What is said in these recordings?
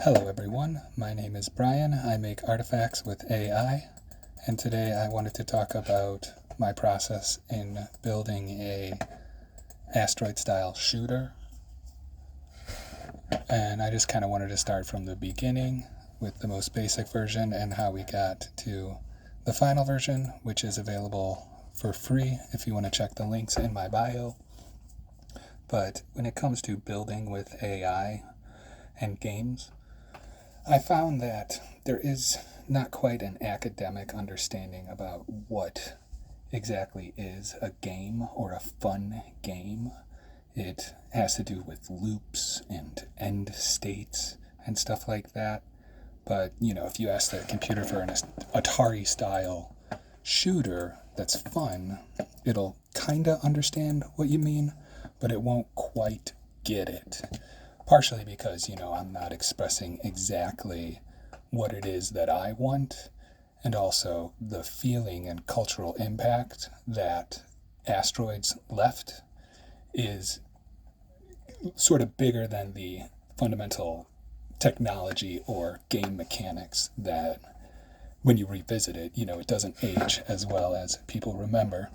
Hello everyone, my name is Brian. I make artifacts with AI, and today I wanted to talk about my process in building a asteroid style shooter. And I just kind of wanted to start from the beginning with the most basic version and how we got to the final version, which is available for free if you want to check the links in my bio. But when it comes to building with AI and games, I found that there is not quite an academic understanding about what exactly is a game or a fun game. It has to do with loops and end states and stuff like that. But, if you ask the computer for an Atari style shooter that's fun, it'll kind of understand what you mean, but it won't quite get it. Partially because, I'm not expressing exactly what it is that I want, and also the feeling and cultural impact that Asteroids left is sort of bigger than the fundamental technology or game mechanics that when you revisit it, it doesn't age as well as people remember.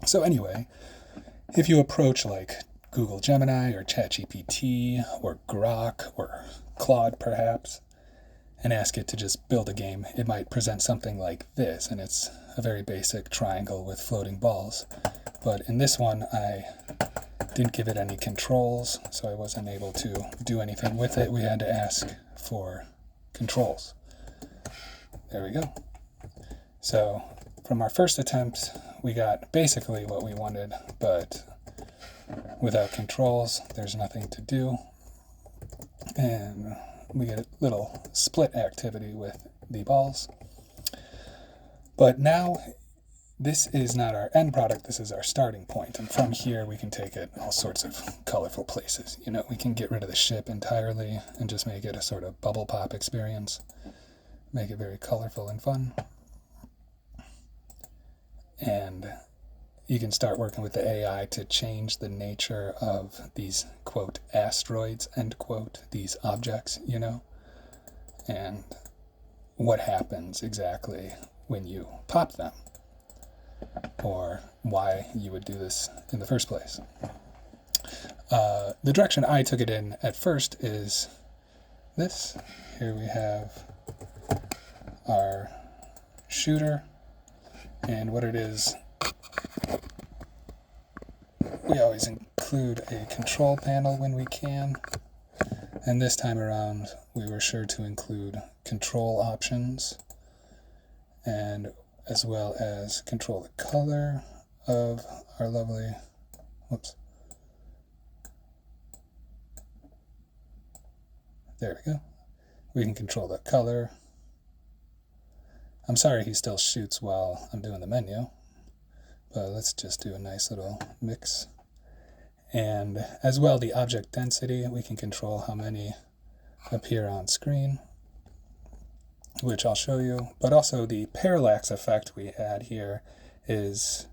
So anyway, if you approach like Google Gemini or ChatGPT or Grok or Claude perhaps, and ask it to just build a game, it might present something like this, and it's a very basic triangle with floating balls. But in this one, I didn't give it any controls, so I wasn't able to do anything with it. We had to ask for controls. There we go. So from our first attempt, we got basically what we wanted, but without controls, there's nothing to do. And we get a little split activity with the balls. But now, this is not our end product, this is our starting point. And from here, we can take it all sorts of colorful places. We can get rid of the ship entirely and just make it a sort of bubble pop experience. Make it very colorful and fun. And you can start working with the AI to change the nature of these, quote, asteroids, end quote, these objects, and what happens exactly when you pop them, or why you would do this in the first place. The direction I took it in at first is this. Here we have our shooter, and what it is, we always include a control panel when we can, and this time around we were sure to include control options, and as well as control the color of our lovely, there we go. We can control the color. I'm sorry he still shoots while I'm doing the menu, but let's just do a nice little mix. And as well, the object density, we can control how many appear on screen, which I'll show you. But also the parallax effect we add here is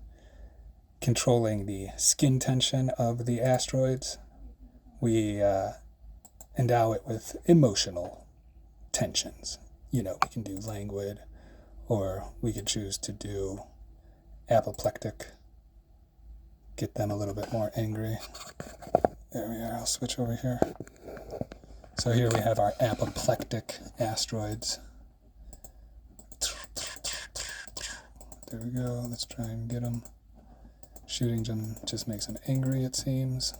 controlling the skin tension of the asteroids. We endow it with emotional tensions. We can do languid, or we could choose to do apoplectic. Get them a little bit more angry. There we are, I'll switch over here. So here we have our apoplectic asteroids. There we go, let's try and get them. Shooting them just makes them angry, it seems.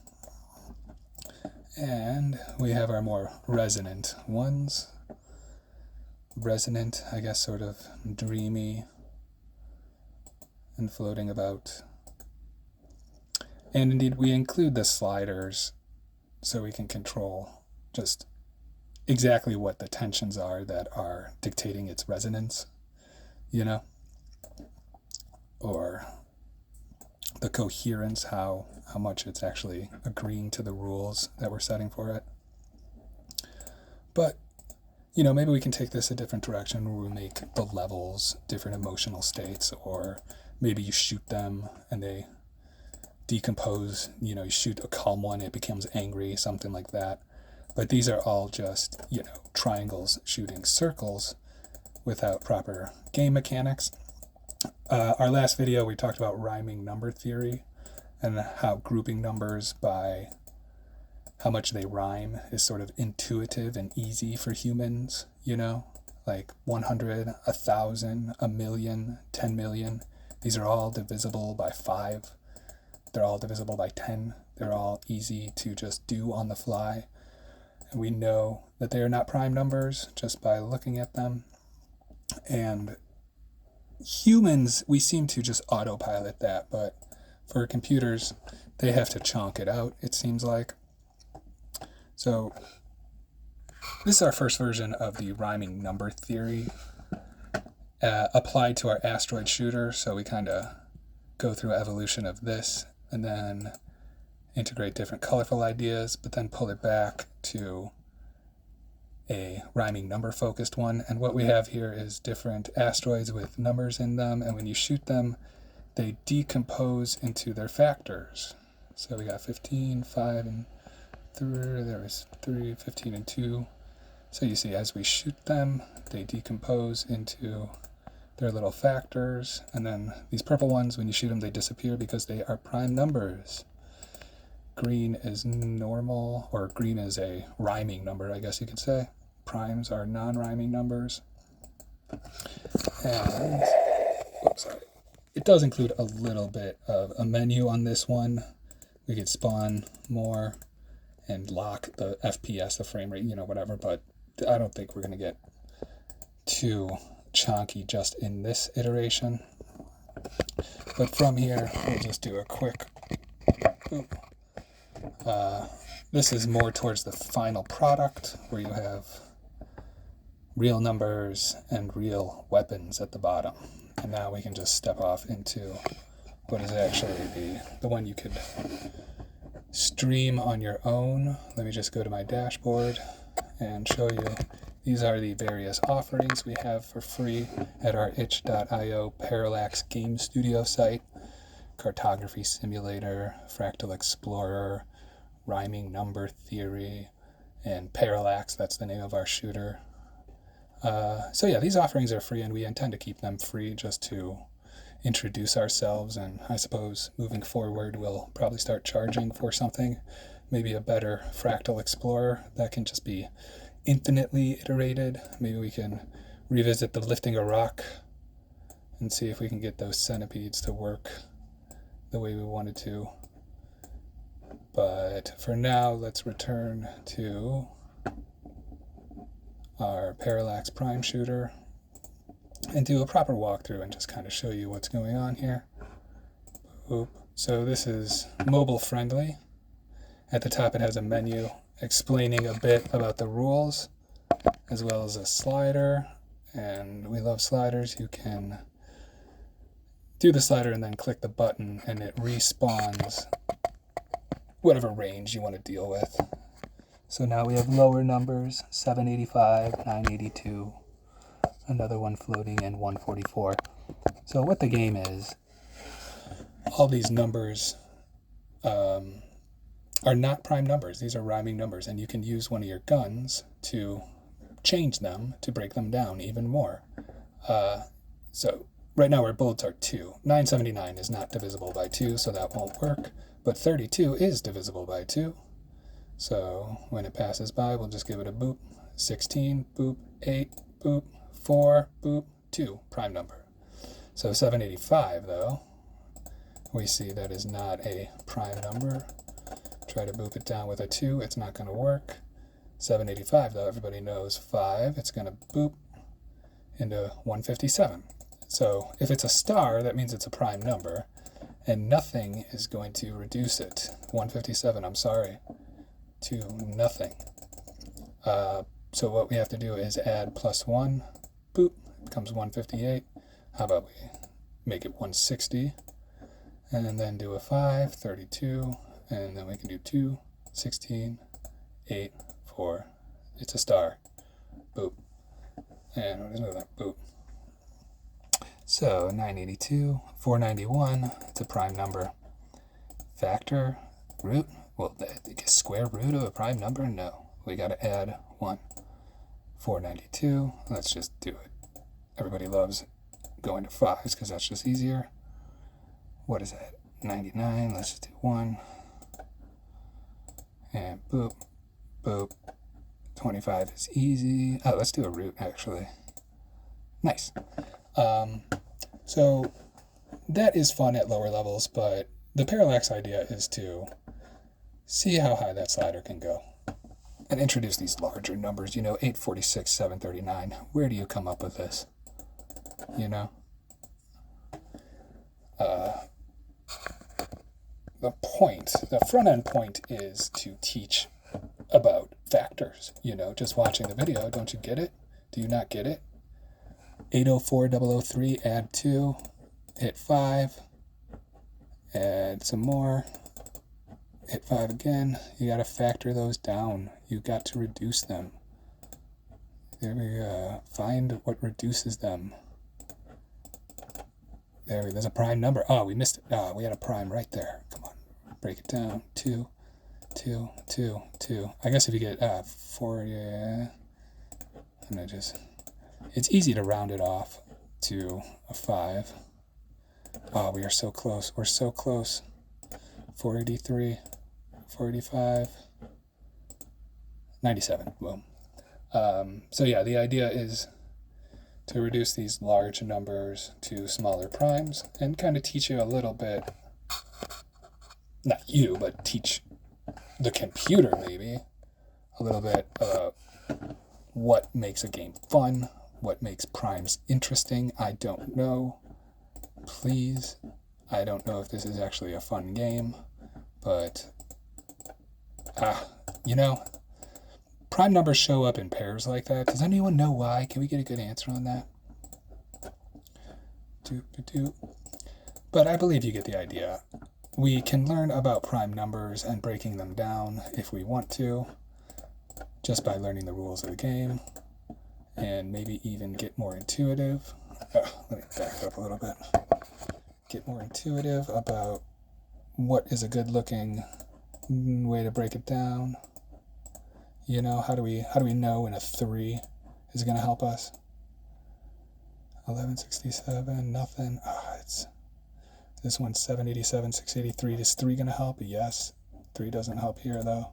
And we have our more resonant ones. Resonant, I guess, sort of dreamy and floating about. And indeed, we include the sliders so we can control just exactly what the tensions are that are dictating its resonance, or the coherence, how much it's actually agreeing to the rules that we're setting for it. But, maybe we can take this a different direction where we make the levels different emotional states, or maybe you shoot them and they decompose, you shoot a calm one, it becomes angry, something like that. But these are all just, triangles shooting circles without proper game mechanics. Our last video, we talked about rhyming number theory and how grouping numbers by how much they rhyme is sort of intuitive and easy for humans, like 100, 1,000, 1,000,000, 10 million. These are all divisible by 5. They're all divisible by 10. They're all easy to just do on the fly. And we know that they are not prime numbers just by looking at them. And humans, we seem to just autopilot that, but for computers, they have to chonk it out, it seems like. So this is our first version of the rhyming number theory applied to our asteroid shooter. So we kind of go through evolution of this and then integrate different colorful ideas, but then pull it back to a rhyming number focused one. And what we have here is different asteroids with numbers in them, and when you shoot them, they decompose into their factors. So we got 15, 5, and 3, there was 3, 15, and 2. So you see, as we shoot them, they decompose into their little factors, and then these purple ones, when you shoot them, they disappear because they are prime numbers. Green is normal, or green is a rhyming number, I guess you could say. Primes are non-rhyming numbers. And, sorry. It does include a little bit of a menu on this one. We could spawn more and lock the FPS, the frame rate, whatever, but I don't think we're going to get too chonky just in this iteration. But from here, we'll just do a quick... this is more towards the final product, where you have real numbers and real weapons at the bottom. And now we can just step off into what is actually the one you could stream on your own. Let me just go to my dashboard and show you. These are the various offerings we have for free at our itch.io Parallax Game Studio site. Cartography Simulator, Fractal Explorer, Rhyming Number Theory, and Parallax, that's the name of our shooter. So yeah, these offerings are free, and we intend to keep them free just to introduce ourselves, and I suppose moving forward we'll probably start charging for something, maybe a better Fractal Explorer that can just be infinitely iterated. Maybe we can revisit the lifting a rock and see if we can get those centipedes to work the way we wanted to. But for now, let's return to our Parallax Prime shooter and do a proper walkthrough and just kind of show you what's going on here. Boop. So this is mobile friendly. At the top it has a menu explaining a bit about the rules, as well as a slider, and we love sliders. You can do the slider and then click the button and it respawns whatever range you want to deal with. So now we have lower numbers, 785, 982, another one floating, and 144. So what the game is, all these numbers are not prime numbers. These are rhyming numbers, and you can use one of your guns to change them, to break them down even more. So right now our bullets are 2. 979 is not divisible by 2, so that won't work. But 32 is divisible by 2. So when it passes by, we'll just give it a boop. 16, boop, 8, boop, 4, boop, 2, prime number. So 785, though, we see that is not a prime number. Try to boop it down with a 2, it's not going to work. 785, though, everybody knows 5, it's going to boop into 157. So if it's a star, that means it's a prime number, and nothing is going to reduce it. 157, I'm sorry, to nothing. So what we have to do is add +1, boop, it becomes 158. How about we make it 160, and then do a 5, 32, and then we can do 2, 16, 8, 4. It's a star. Boop. And what is that? Boop. So 982, 491, it's a prime number. Factor, root, well, the square root of a prime number? No. We got to add 1. 492. Let's just do it. Everybody loves going to 5s because that's just easier. What is that? 99. Let's just do 1. And boop, boop. 25 is easy. Oh, let's do a root, actually. Nice. So that is fun at lower levels, but the parallax idea is to see how high that slider can go and introduce these larger numbers. 846, 739. Where do you come up with this? The front end point is to teach about factors. Just watching the video, don't you get it? Do you not get it? 804,003, add 2, hit 5, add some more, hit 5 again. You got to factor those down. You got to reduce them. There we go. Find what reduces them. There's a prime number. Oh, we missed it. We had a prime right there. Come on, break it down. 2, 2, 2, 2. I guess if you get 4, yeah. It's easy to round it off to a 5. Oh, we are so close. We're so close. 483, 485, 97. Boom. So yeah, the idea is to reduce these large numbers to smaller primes and kind of teach you a little bit, not you, but teach the computer maybe a little bit about what makes a game fun, what makes primes interesting. I don't know. Please. I don't know if this is actually a fun game, but prime numbers show up in pairs like that. Does anyone know why? Can we get a good answer on that? But I believe you get the idea. We can learn about prime numbers and breaking them down if we want to, just by learning the rules of the game, and maybe even get more intuitive. Let me back up a little bit. Get more intuitive about what is a good looking way to break it down. How do we know when a 3 is going to help us? 1167, nothing. It's this one's 787, 683. Is 3 going to help? Yes. 3 doesn't help here though.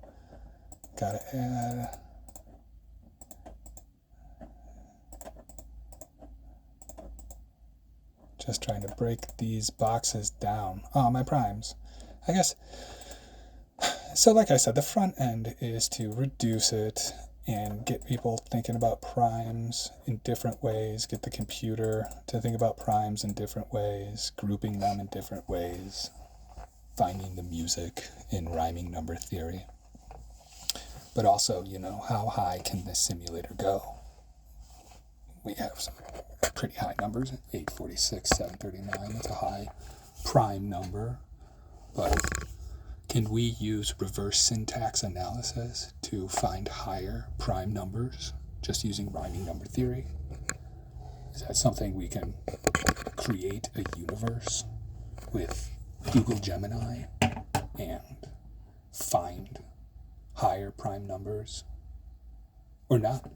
Gotta add. Just trying to break these boxes down. Oh, my primes. I guess. So like I said, the front end is to reduce it and get people thinking about primes in different ways, get the computer to think about primes in different ways, grouping them in different ways, finding the music in rhyming number theory. But also, how high can this simulator go? We have some pretty high numbers, 846, 739. It's a high prime number. But can we use reverse syntax analysis to find higher prime numbers just using rhyming number theory? Is that something we can create a universe with Google Gemini and find higher prime numbers? Or not?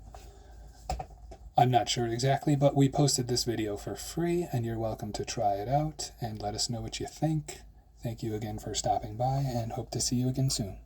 I'm not sure exactly, but we posted this video for free, and you're welcome to try it out and let us know what you think. Thank you again for stopping by, and hope to see you again soon.